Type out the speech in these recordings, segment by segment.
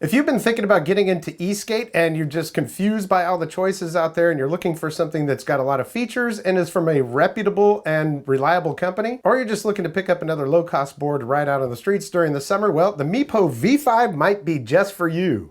If you've been thinking about getting into e-skate and you're just confused by all the choices out there and you're looking for something that's got a lot of features and is from a reputable and reliable company, or you're just looking to pick up another low-cost board to ride out on the streets during the summer, well, the Meepo V5 might be just for you.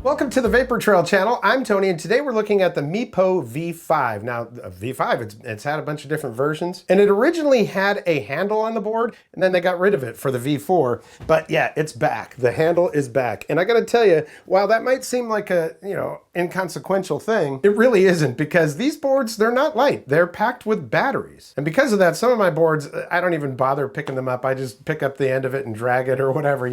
Welcome to the Vapor Trail channel. I'm Tony, and today we're looking at the Meepo V5. Now, V5, it's had a bunch of different versions, and it originally had a handle on the board, and then they got rid of it for the V4. But yeah, it's back. The handle is back. And I gotta tell you, while that might seem like a, inconsequential thing, it really isn't, because these boards, they're not light. They're packed with batteries. And because of that, some of my boards, I don't even bother picking them up. I just pick up the end of it and drag it or whatever,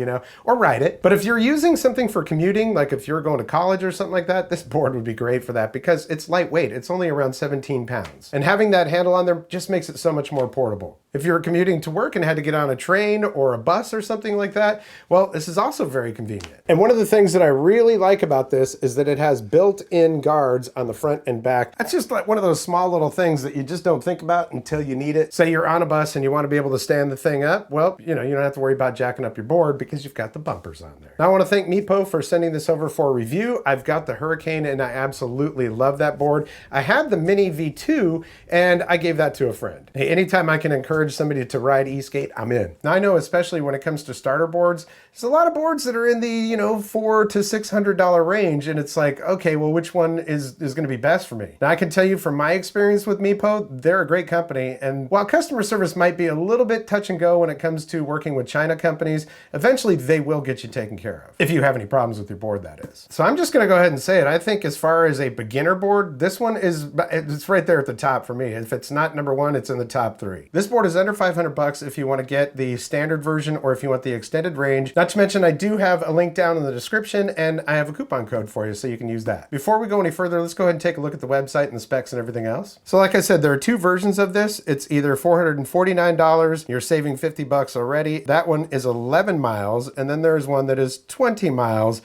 or ride it. But if you're using something for commuting, like if you're going to college or something like that, this board would be great for that because it's lightweight. It's only around 17 pounds. And having that handle on there just makes it so much more portable. If you're commuting to work and had to get on a train or a bus or something like that, well, this is also very convenient. And one of the things that I really like about this is that it has built-in guards on the front and back. That's just like one of those small little things that you just don't think about until you need it. Say you're on a bus and you want to be able to stand the thing up. Well, you don't have to worry about jacking up your board because you've got the bumpers on there. Now, I want to thank Meepo for sending this over for a review. I've got the Hurricane and I absolutely love that board. I had the Mini V2 and I gave that to a friend. Hey, anytime I can encourage somebody to ride e-skate, I'm in. Now, I know especially when it comes to starter boards, there's a lot of boards that are in the, $400 to $600 range, and it's like, okay, well, which one is going to be best for me? Now, I can tell you from my experience with Meepo, they're a great company, and while customer service might be a little bit touch and go when it comes to working with China companies, eventually they will get you taken care of, if you have any problems with your board, that is. So I'm just going to go ahead and say it. I think as far as a beginner board, this one it's right there at the top for me. If it's not number one, it's in the top three. This board is under $500 if you want to get the standard version or if you want the extended range. Not to mention, I do have a link down in the description and I have a coupon code for you so you can use that. Before we go any further, let's go ahead and take a look at the website and the specs and everything else. So like I said, there are two versions of this. It's either $449, you're saving 50 bucks already. That one is 11 miles, and then there's one that is 20 miles.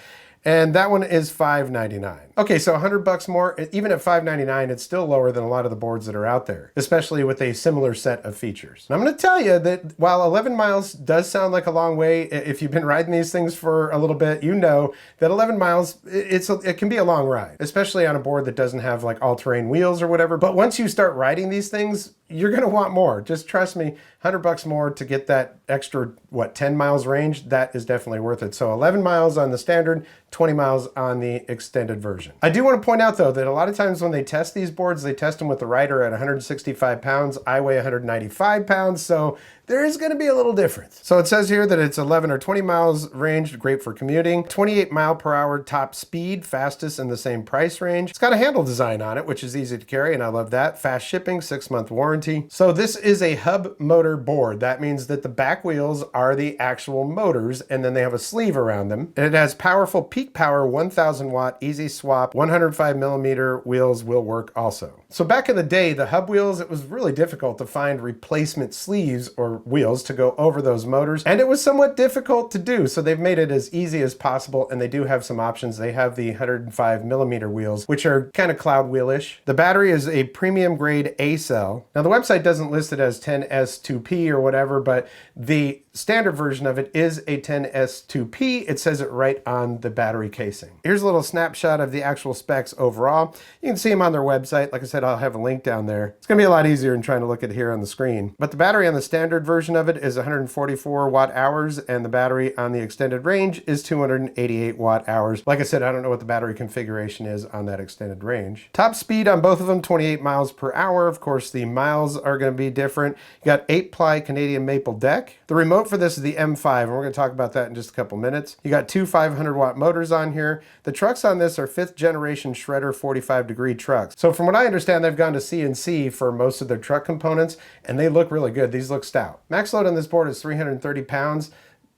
And that one is $599. Okay, so 100 bucks more. Even at $599, it's still lower than a lot of the boards that are out there, especially with a similar set of features. And I'm gonna tell you that while 11 miles does sound like a long way, if you've been riding these things for a little bit, you know that 11 miles, it can be a long ride, especially on a board that doesn't have like all-terrain wheels or whatever. But once you start riding these things, you're gonna want more. Just trust me, 100 bucks more to get that extra, 10 miles range, that is definitely worth it. So 11 miles on the standard, 20 miles on the extended version. I do want to point out though that a lot of times when they test these boards, they test them with the rider at 165 pounds. I weigh 195 pounds, so there is going to be a little difference. So it says here that it's 11 or 20 miles range, great for commuting. 28 mile per hour top speed, fastest in the same price range. It's got a handle design on it, which is easy to carry, and I love that. Fast shipping, 6-month warranty. So this is a hub motor board. That means that the back wheels are the actual motors, and then they have a sleeve around them. And it has powerful peak power, 1000 watt, easy swap, 105 millimeter wheels will work also. So back in the day, the hub wheels, it was really difficult to find replacement sleeves or for wheels to go over those motors, and it was somewhat difficult to do, so they've made it as easy as possible, and they do have some options. They have the 105mm wheels, which are kind of cloud wheelish. The battery is a premium grade A cell. Now the website doesn't list it as 10S2P or whatever, but the standard version of it is a 10S2P. It says it right on the battery casing. Here's a little snapshot of the actual specs overall. You can see them on their website. Like I said, I'll have a link down there. It's gonna be a lot easier than trying to look at it here on the screen. But the battery on the standard version of it is 144 watt hours, and the battery on the extended range is 288 watt hours. Like I said, I don't know what the battery configuration is on that extended range. Top speed on both of them, 28 miles per hour. Of course, the miles are gonna be different. You got 8-ply Canadian maple deck. The remote for this is the M5, and we're going to talk about that in just a couple minutes. You got two 500-watt motors on here. The trucks on this are 5th generation Shredder 45-degree trucks. So from what I understand, they've gone to CNC for most of their truck components, and they look really good. These look stout. Max load on this board is 330 pounds.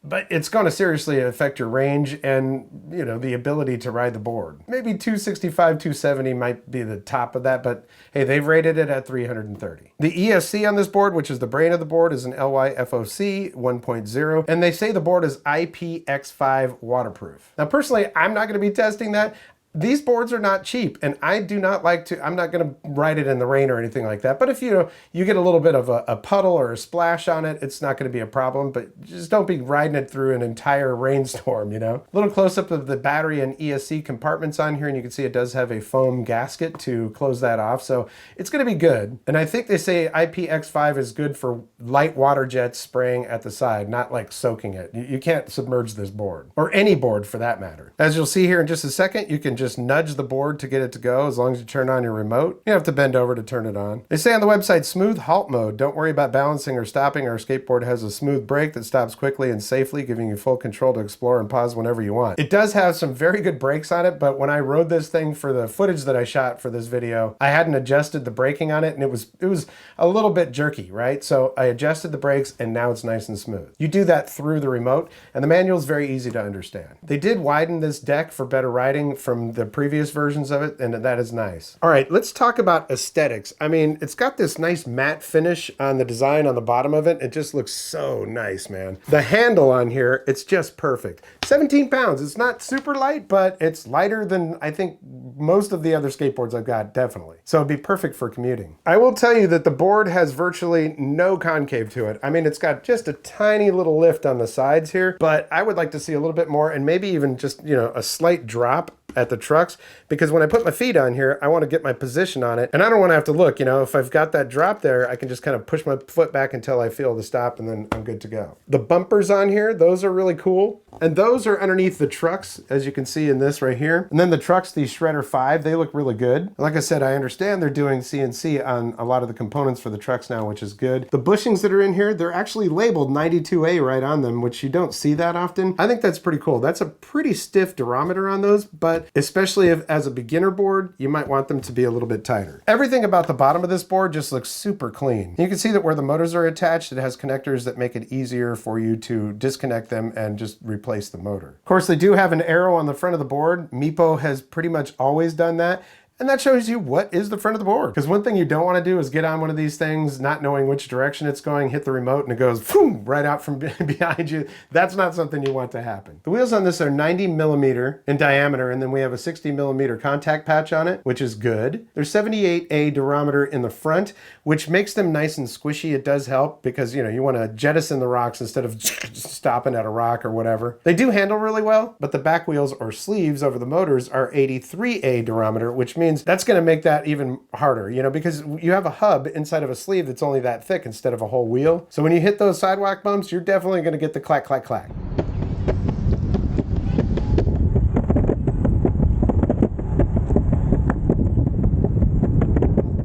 But it's going to seriously affect your range and, you know, the ability to ride the board. Maybe 265, 270 might be the top of that, but hey, they've rated it at 330. The ESC on this board, which is the brain of the board, is an LYFOC 1.0, and they say the board is IPX5 waterproof. Now, personally, I'm not going to be testing that. These boards are not cheap, and I do not like to, I'm not going to ride it in the rain or anything like that. But if you get a little bit of a puddle or a splash on it, it's not going to be a problem, but just don't be riding it through an entire rainstorm, you know? A little close-up of the battery and ESC compartments on here, and you can see it does have a foam gasket to close that off, so it's going to be good. And I think they say IPX5 is good for light water jets spraying at the side, not like soaking it. You can't submerge this board, or any board for that matter. As you'll see here in just a second, you can just nudge the board to get it to go as long as you turn on your remote. You have to bend over to turn it on. They say on the website, smooth halt mode. Don't worry about balancing or stopping. Our skateboard has a smooth brake that stops quickly and safely, giving you full control to explore and pause whenever you want. It does have some very good brakes on it, but when I rode this thing for the footage that I shot for this video, I hadn't adjusted the braking on it, and it was a little bit jerky, right? So I adjusted the brakes, and now it's nice and smooth. You do that through the remote, and the manual is very easy to understand. They did widen this deck for better riding from the previous versions of it, and that is nice. All right, let's talk about aesthetics. I mean, it's got this nice matte finish on the design on the bottom of it. It just looks so nice, man. The handle on here, it's just perfect. 17 pounds. It's not super light, but it's lighter than I think most of the other skateboards I've got, definitely. So it'd be perfect for commuting. I will tell you that the board has virtually no concave to it. I mean, it's got just a tiny little lift on the sides here, but I would like to see a little bit more, and maybe even just, you know, a slight drop at the trucks, because when I put my feet on here, I want to get my position on it, and I don't want to have to look, you know, if I've got that drop there, I can just kind of push my foot back until I feel the stop, and then I'm good to go. The bumpers on here, those are really cool, and those are underneath the trucks, as you can see in this right here. And then the trucks, the Shredder 5, they look really good. Like I said, I understand they're doing CNC on a lot of the components for the trucks now, which is good. The bushings that are in here, they're actually labeled 92A right on them, which you don't see that often. I think that's pretty cool. That's a pretty stiff durometer on those, but especially if as a beginner board, you might want them to be a little bit tighter. Everything about the bottom of this board just looks super clean. You can see that where the motors are attached, it has connectors that make it easier for you to disconnect them and just replace the motor. Of course, they do have an arrow on the front of the board. Meepo has pretty much always done that. And that shows you what is the front of the board. Because one thing you don't want to do is get on one of these things, not knowing which direction it's going, hit the remote, and it goes boom, right out from behind you. That's not something you want to happen. The wheels on this are 90mm in diameter, and then we have a 60mm contact patch on it, which is good. There's 78A durometer in the front, which makes them nice and squishy. It does help because, you know, you want to jettison the rocks instead of stopping at a rock or whatever. They do handle really well, but the back wheels or sleeves over the motors are 83A durometer, which means that's going to make that even harder, you know, because you have a hub inside of a sleeve that's only that thick instead of a whole wheel. So when you hit those sidewalk bumps, you're definitely going to get the clack, clack, clack.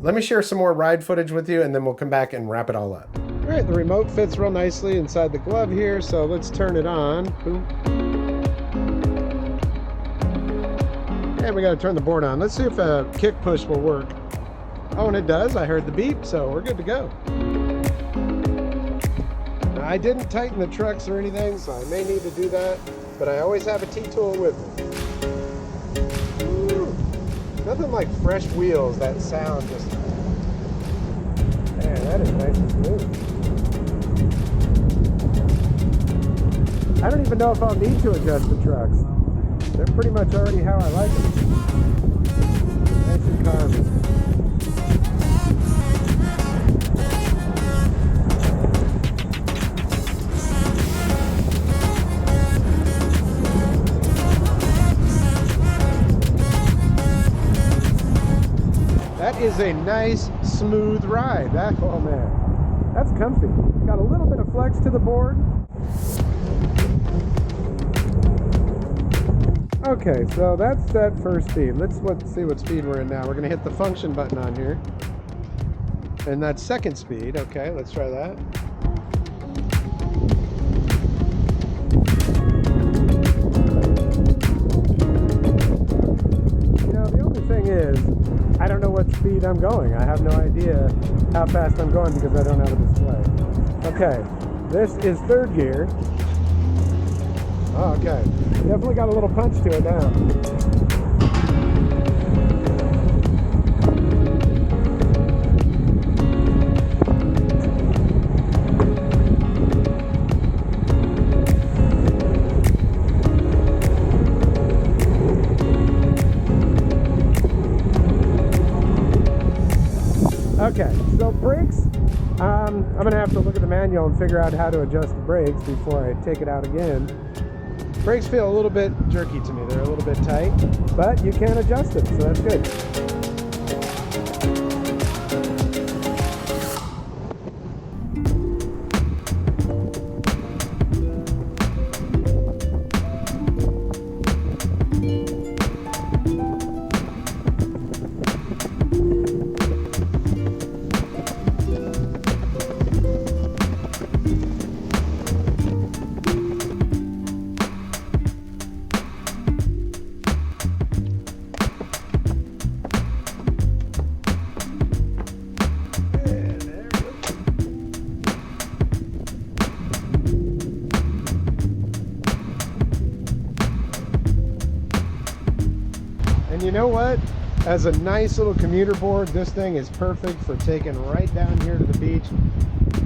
Let me share some more ride footage with you, and then we'll come back and wrap it all up. All right, the remote fits real nicely inside the glove here, so let's turn it on. Boom. And we got to turn the board on. Let's see if a kick push will work. Oh, and it does. I heard the beep, so we're good to go. Now, I didn't tighten the trucks or anything, so I may need to do that, but I always have a T-tool with me. Ooh, nothing like fresh wheels. That sound just... Man, that is nice and smooth. I don't even know if I'll need to adjust the trucks. They're pretty much already how I like them. Nice and carved. That is a nice, smooth ride. Oh man, that's comfy. Got a little bit of flex to the board. Okay, so that's that first speed. Let's see what speed we're in now. We're gonna hit the function button on here. And that's second speed. Okay, let's try that. You know, the only thing is, I don't know what speed I'm going. I have no idea how fast I'm going because I don't have a display. Okay, this is third gear. Oh, okay, definitely got a little punch to it now. Okay, so brakes, I'm gonna have to look at the manual and figure out how to adjust the brakes before I take it out again. Brakes feel a little bit jerky to me. They're a little bit tight, but you can adjust them, so that's good. And you know what? As a nice little commuter board, this thing is perfect for taking right down here to the beach.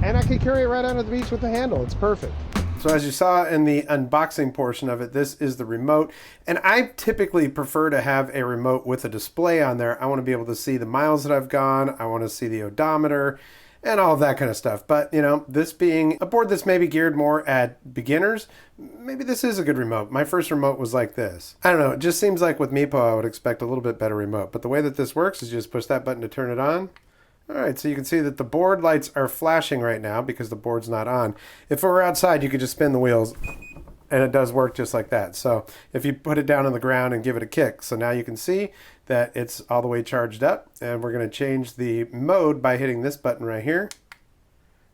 And I can carry it right onto the beach with the handle. It's perfect. So as you saw in the unboxing portion of it, this is the remote. And I typically prefer to have a remote with a display on there. I want to be able to see the miles that I've gone. I want to see the odometer and all of that kind of stuff. But, you know, this being a board that's maybe geared more at beginners, maybe this is a good remote. My first remote was like this. I don't know, it just seems like with Meepo I would expect a little bit better remote. But the way that this works is you just push that button to turn it on. All right, so you can see that the board lights are flashing right now because the board's not on. If it were outside, you could just spin the wheels and it does work just like that. So if you put it down on the ground and give it a kick, so now you can see that it's all the way charged up, and we're going to change the mode by hitting this button right here.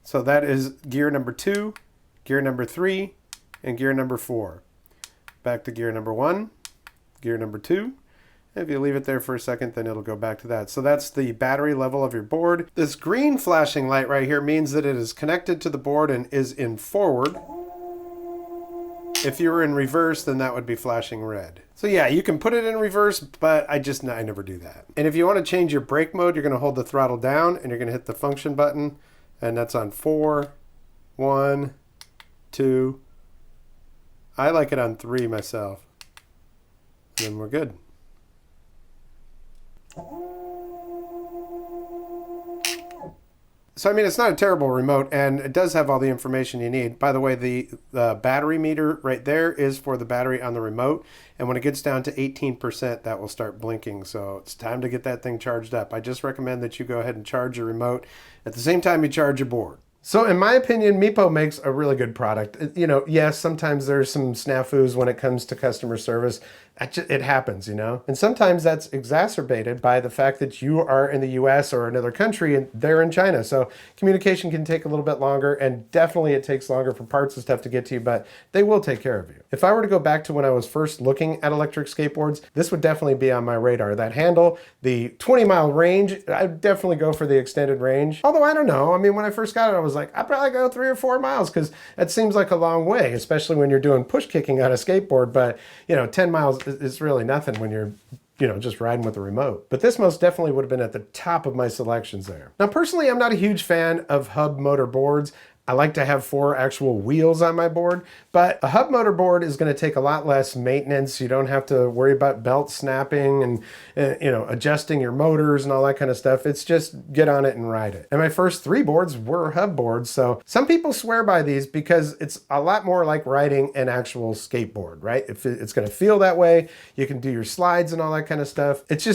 So that is gear number 2, gear number 3, and gear number 4. Back to gear number 1, gear number 2. If you leave it there for a second, then it'll go back to that. So that's the battery level of your board. This green flashing light right here means that it is connected to the board and is in forward. If you were in reverse, then that would be flashing red. So yeah, you can put it in reverse, but I never do that. And if you want to change your brake mode, you're going to hold the throttle down and you're going to hit the function button, and that's on 4, 1, 2. I like it on 3 myself. And then we're good. So I mean, it's not a terrible remote, and it does have all the information you need. By the way, the battery meter right there is for the battery on the remote, and when it gets down to 18%, that will start blinking. So it's time to get that thing charged up. I just recommend that you go ahead and charge your remote at the same time you charge your board. So in my opinion, Meepo makes a really good product. You know, yes, sometimes there's some snafus when it comes to customer service. It happens, you know? And sometimes that's exacerbated by the fact that you are in the US or another country and they're in China. So communication can take a little bit longer, and definitely it takes longer for parts and stuff to get to you, but they will take care of you. If I were to go back to when I was first looking at electric skateboards, this would definitely be on my radar. That handle, the 20-mile range, I'd definitely go for the extended range. Although I don't know, I mean, when I first got it, I was like, I'd probably go 3 or 4 miles because that seems like a long way, especially when you're doing push kicking on a skateboard. But, you know, 10 miles is really nothing when you're, you know, just riding with a remote. But this most definitely would have been at the top of my selections there. Now, personally, I'm not a huge fan of hub motor boards. I like to have 4 actual wheels on my board, but a hub motor board is going to take a lot less maintenance. You don't have to worry about belt snapping and adjusting your motors and all that kind of stuff. It's just get on it and ride it. And my first 3 boards were hub boards, so some people swear by these because it's a lot more like riding an actual skateboard, right? If it's going to feel that way, you can do your slides and all that kind of stuff. It's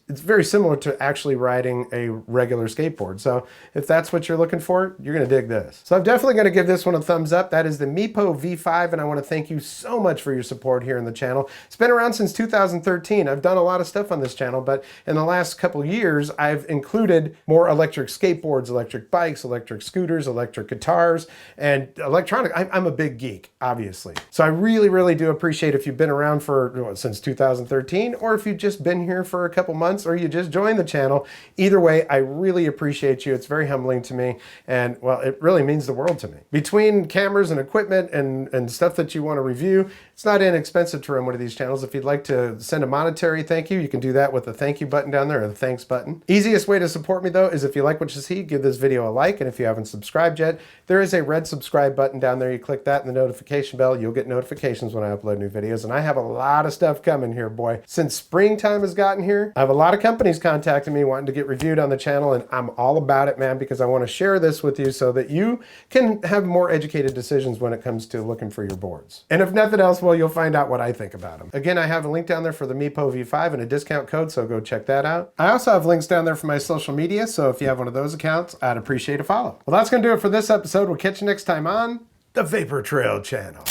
very similar to actually riding a regular skateboard. So if that's what you're looking for, you're going to dig this. So I'm definitely going to give this one a thumbs up. That is the Meepo V5, and I want to thank you so much for your support here in the channel. It's been around since 2013. I've done a lot of stuff on this channel, but in the last couple years, I've included more electric skateboards, electric bikes, electric scooters, electric guitars, and electronic. I'm a big geek, obviously. So I really, really do appreciate if you've been around for since 2013, or if you've just been here for a couple months, or you just joined the channel. Either way, I really appreciate you. It's very humbling to me, and well, it really means the world to me. Between cameras and equipment and stuff that you want to review, it's not inexpensive to run one of these channels. If you'd like to send a monetary thank you, you can do that with the thank you button down there, or the thanks button. Easiest way to support me though is if you like what you see, give this video a like, and if you haven't subscribed yet, there is a red subscribe button down there. You click that and the notification bell, you'll get notifications when I upload new videos, and I have a lot of stuff coming here, boy. Since springtime has gotten here, I have a lot of companies contacting me wanting to get reviewed on the channel, and I'm all about it, man, because I want to share this with you so that you can have more educated decisions when it comes to looking for your boards. And if nothing else, well, you'll find out what I think about them. Again, I have a link down there for the Meepo V5 and a discount code, so go check that out. I also have links down there for my social media, so if you have one of those accounts, I'd appreciate a follow. Well, that's going to do it for this episode. We'll catch you next time on the Vapor Trail channel.